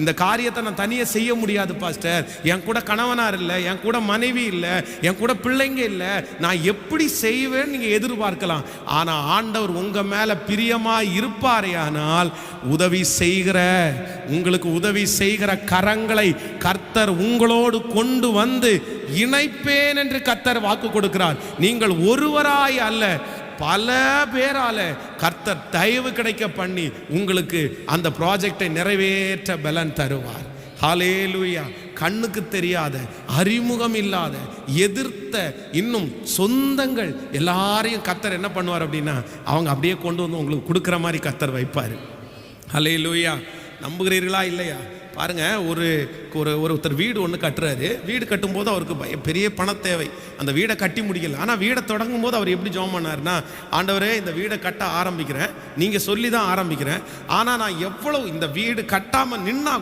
இந்த காரியத்தை நான் தனியாக செய்ய முடியாது பாஸ்டர், என் கூட கணவனார் இல்லை, என் கூட மனைவி இல்லை, என் கூட பிள்ளைங்க இல்லை, நான் எப்படி செய்வேன்னு நீங்கள் எதிர்பார்க்கலாம். ஆனால் ஆண்டவர் உங்கள் மேலே பிரியமாக இருப்பாரேயானால் உங்களுக்கு உதவி செய்கிற கரங்களை கர்த்தர் உங்களோடு கொண்டு வந்து இணைப்பேன் என்று கர்த்தர் வாக்கு கொடுக்கிறார். நீங்கள் ஒருவராய் அல்ல, பல பேரால கர்த்தர் தயவு கிடைக்க பண்ணி உங்களுக்கு அந்த ப்ராஜெக்டை நிறைவேற்ற பலன் தருவார். ஹல்லேலூயா. கண்ணுக்கு தெரியாத, அறிமுகம் இல்லாத, எதிர்த்த இன்னும் சொந்தங்கள் எல்லாரையும் கர்த்தர் என்ன பண்ணுவார் அப்படின்னா அவங்க அப்படியே கொண்டு வந்து உங்களுக்கு கொடுக்குற மாதிரி கர்த்தர் வைப்பார். ஹல்லேலூயா. நம்புகிறீர்களா இல்லையா? பாருங்க, ஒருத்தர் வீடு ஒன்று கட்டுறாரு. வீடு கட்டும்போது அவருக்கு பெரிய பண தேவை. அந்த வீடை கட்டி முடிக்கல. ஆனால் வீடை தொடங்கும் போது அவர் எப்படி ஜெபம் பண்ணார்னா, ஆண்டவரே இந்த வீடை கட்ட ஆரம்பிக்கிறேன், நீங்கள் சொல்லி தான் ஆரம்பிக்கிறேன், ஆனால் நான் எவ்வளவு இந்த வீடு கட்டாமல் நின்னா